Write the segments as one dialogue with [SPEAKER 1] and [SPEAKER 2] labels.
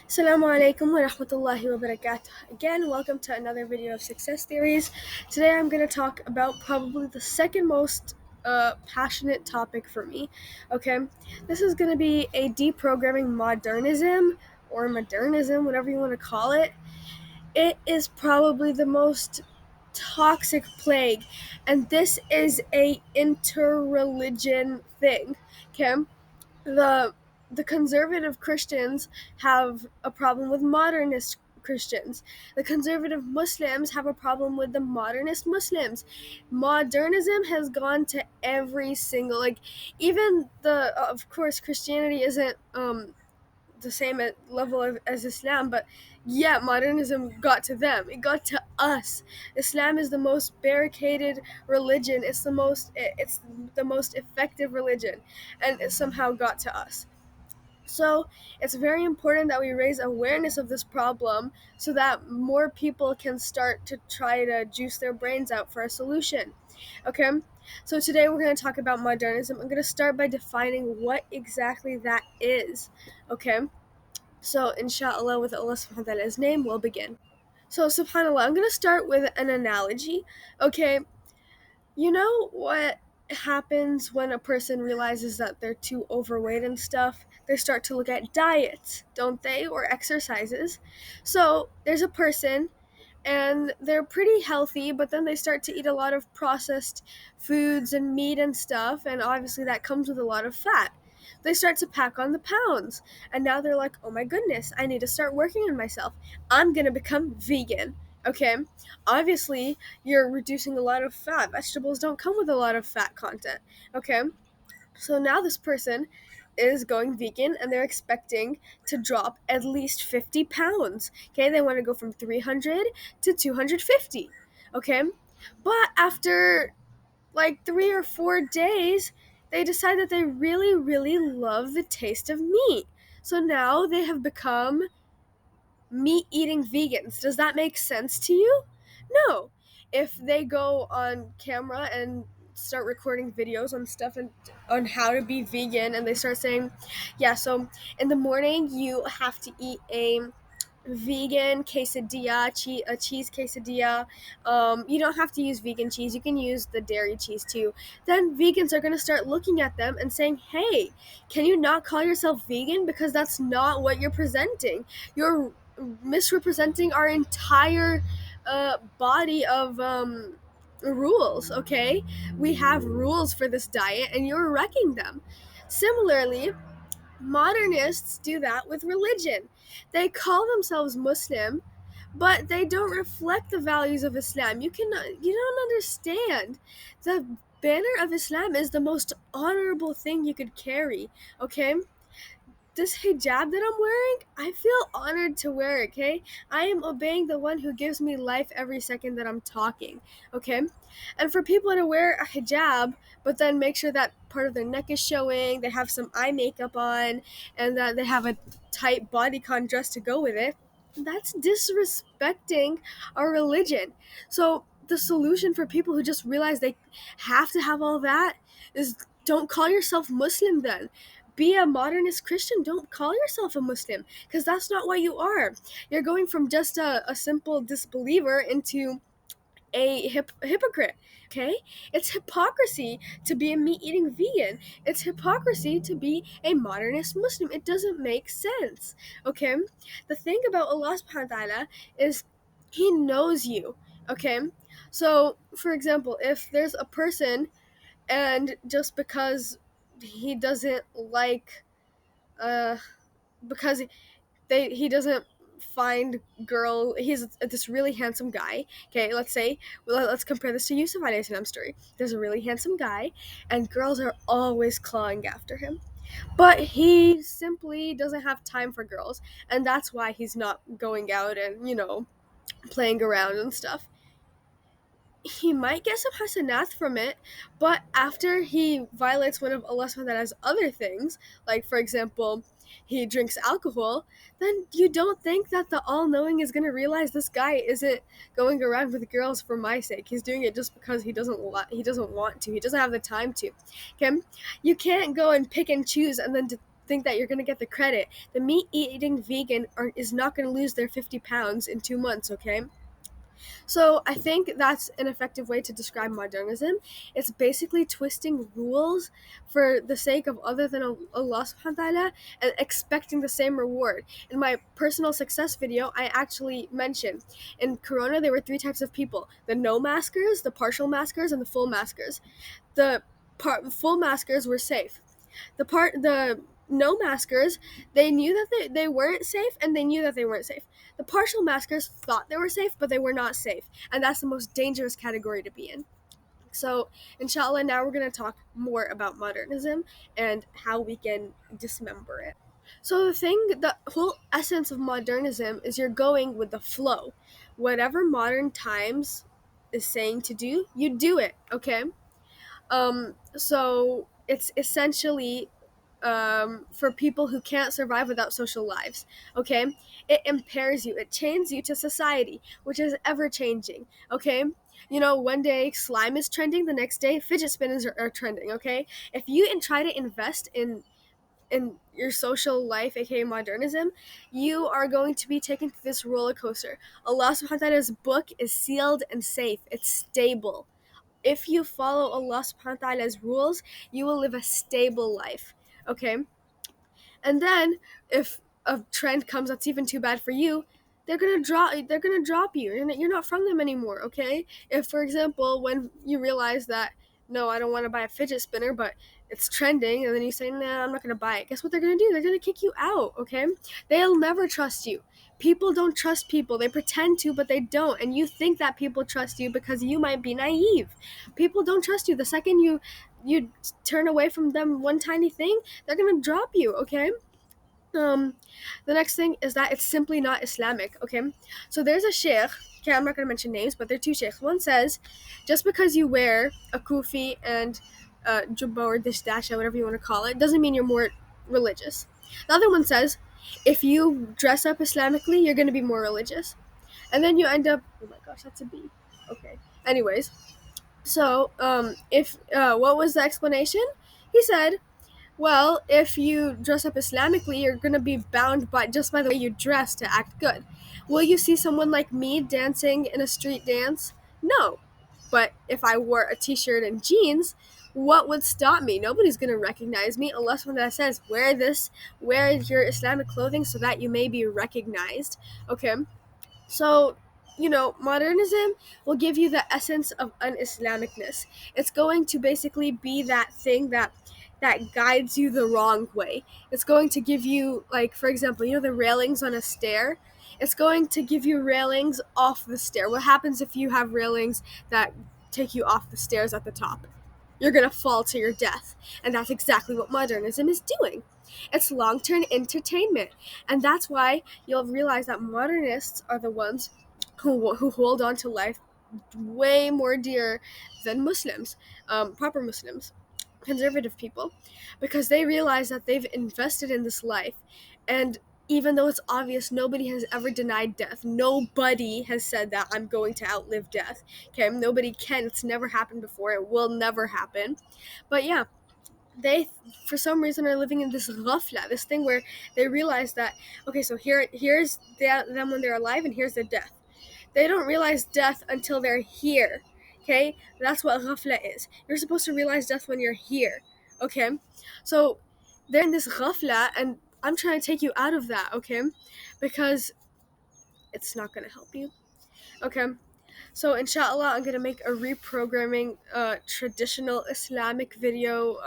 [SPEAKER 1] Assalamu alaikum wa rahmatullahi wa barakatuh. Again, welcome to another video of success theories. Today I'm going to talk about probably the second most passionate topic for me. Okay, this is going to be a deprogramming modernism or modernism, whatever you want to call it. It is probably the most toxic plague, and this is a interreligion thing. Okay, the the conservative Christians have a problem with modernist Christians. The conservative Muslims have a problem with the modernist Muslims. Modernism has gone to every single, even the of course Christianity isn't the same level as Islam, but yeah, modernism got to them. It got to us. Islam is the most barricaded religion. It's the most effective religion, and it somehow got to us. So it's very important that we raise awareness of this problem so that more people can start to try to juice their brains out for a solution. Okay? So today we're going to talk about modernism. I'm going to start by defining what exactly that is. Okay? So inshallah, with Allah subhanahu wa ta'ala's name, we'll begin. So subhanallah, I'm going to start with an analogy. Okay? You know what happens when a person realizes that they're too overweight and stuff? They start to look at diets, don't they? Or exercises. So there's a person and they're pretty healthy, but then they start to eat a lot of processed foods and meat and stuff, and obviously that comes with a lot of fat. They start to pack on the pounds, and now they're like, oh my goodness, I need to start working on myself. I'm gonna become vegan. Okay, obviously you're reducing a lot of fat. Vegetables don't come with a lot of fat content. Okay, so now this person is going vegan and they're expecting to drop at least 50 pounds. Okay, they want to go from 300 to 250. Okay, but after like 3 or 4 days, they decide that they really, really love the taste of meat. So now they have become meat eating vegans. Does that make sense to you? No. If they go on camera and start recording videos on stuff and on how to be vegan, and they start saying, yeah, so in the morning you have to eat a vegan quesadilla, a cheese quesadilla. You don't have to use vegan cheese. You can use the dairy cheese too. Then vegans are going to start looking at them and saying, hey, can you not call yourself vegan? Because that's not what you're presenting. You're misrepresenting our entire body of rules, okay? We have rules for this diet and you're wrecking them. Similarly, modernists do that with religion. They call themselves Muslim, but they don't reflect the values of Islam. You don't understand. The banner of Islam is the most honorable thing you could carry, okay? This hijab that I'm wearing, I feel honored to wear it, okay? I am obeying the one who gives me life every second that I'm talking, okay? And for people to wear a hijab, but then make sure that part of their neck is showing, they have some eye makeup on, and that they have a tight bodycon dress to go with it, that's disrespecting our religion. So the solution for people who just realize they have to have all that is don't call yourself Muslim then. Be a modernist Christian. Don't call yourself a Muslim because that's not what you are. You're going from just a simple disbeliever into a hypocrite. Okay? It's hypocrisy to be a meat eating vegan. It's hypocrisy to be a modernist Muslim. It doesn't make sense. Okay? The thing about Allah subhanahu wa ta'ala is He knows you. Okay? So, for example, if there's a person and just because he doesn't like uh because he doesn't find he's this really handsome guy. Okay, let's compare this to Yusuf alayhi salam's story. There's a really handsome guy and girls are always clawing after him, but he simply doesn't have time for girls, and that's why he's not going out and playing around and stuff. He might get some hasanat from it, but after he violates one of Allah subhanahu wa ta'ala's other things, like for example, he drinks alcohol, then you don't think that the all-knowing is going to realize this guy isn't going around with girls for my sake. He's doing it just because he doesn't want to. He doesn't have the time to. Okay? You can't go and pick and choose and then think that you're going to get the credit. The meat eating vegan is not going to lose their 50 pounds in 2 months, okay? So I think that's an effective way to describe modernism. It's basically twisting rules for the sake of other than Allah subhanahu wa ta'ala and expecting the same reward. In my personal success video, I actually mentioned in Corona there were 3 types of people: the no maskers, the partial maskers, and the full maskers. The full maskers were safe. The no maskers, they knew that they weren't safe, and they knew that they weren't safe. The partial maskers thought they were safe, but they were not safe, and that's the most dangerous category to be in. So inshallah, now we're going to talk more about modernism and how we can dismember it. So the whole essence of modernism is you're going with the flow. Whatever modern times is saying to do, you do it, okay? So it's essentially for people who can't survive without social lives, okay? It impairs you. It chains you to society, which is ever changing, okay? You know, one day slime is trending, the next day fidget spinners are trending, okay? If you try to invest in your social life, aka modernism, you are going to be taken to this roller coaster. Allah subhanahu wa ta'ala's book is sealed and safe. It's stable. If you follow Allah subhanahu wa ta'ala's rules, you will live a stable life. Okay? And then if a trend comes that's even too bad for you, they're gonna drop you. You're not from them anymore, okay? If, for example, when you realize that, no, I don't want to buy a fidget spinner, but it's trending, and then you say, nah, I'm not gonna buy it, guess what they're gonna do? They're gonna kick you out, okay? They'll never trust you. People don't trust people. They pretend to, but they don't. And you think that people trust you because you might be naive. People don't trust you. The second you turn away from them one tiny thing, they're gonna drop you, okay? Um, the next thing is that it's simply not Islamic, okay? So there's a sheikh, okay, I'm not gonna mention names, but there are 2 sheikhs. One says, just because you wear a kufi and jubba or dishdasha, whatever you want to call it, doesn't mean you're more religious. The other one says, if you dress up Islamically, you're gonna be more religious. And then you end up, oh my gosh, that's a bee. Okay. Anyways, so if what was the explanation? He said, well, if you dress up Islamically, you're going to be bound by just by the way you dress to act good. Will you see someone like me dancing in a street dance? No. But if I wore a t-shirt and jeans, what would stop me? Nobody's going to recognize me unless one that says, wear your Islamic clothing so that you may be recognized. Okay? So, modernism will give you the essence of un-Islamicness. It's going to basically be that thing that guides you the wrong way. It's going to give you, like, for example, the railings on a stair? It's going to give you railings off the stair. What happens if you have railings that take you off the stairs at the top? You're going to fall to your death. And that's exactly what modernism is doing. It's long-term entertainment. And that's why you'll realize that modernists are the ones who hold on to life way more dear than Muslims, proper Muslims, conservative people, because they realize that they've invested in this life. And even though it's obvious, nobody has ever denied death. Nobody has said that I'm going to outlive death. Okay, nobody can. It's never happened before. It will never happen. But yeah, they for some reason are living in this ghafla, this thing where they realize that, okay, so here's them when they're alive, and here's their death. They don't realize death until they're here. Okay, that's what ghafla is. You're supposed to realize death when you're here. Okay, so they're in this ghafla, and I'm trying to take you out of that. Okay, because it's not gonna help you. Okay, so inshallah, I'm gonna make a reprogramming traditional Islamic video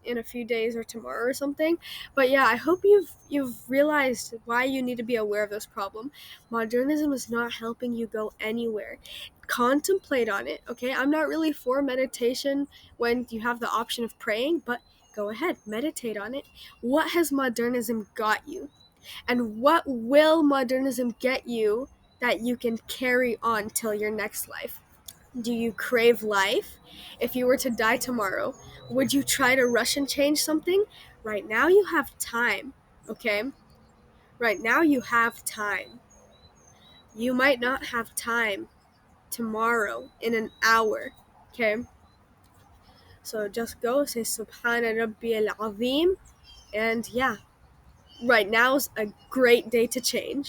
[SPEAKER 1] in a few days or tomorrow or something. But yeah, I hope you've realized why you need to be aware of this problem. Modernism is not helping you go anywhere. Contemplate on it, okay? I'm not really for meditation when you have the option of praying, but go ahead, meditate on it. What has modernism got you? And what will modernism get you that you can carry on till your next life? Do you crave life? If you were to die tomorrow, would you try to rush and change something? Right now you have time, okay? Right now you have time. You might not have time tomorrow in an hour, okay? So just go say Subhana Rabbi al-Azim And yeah, right now's a great day to change.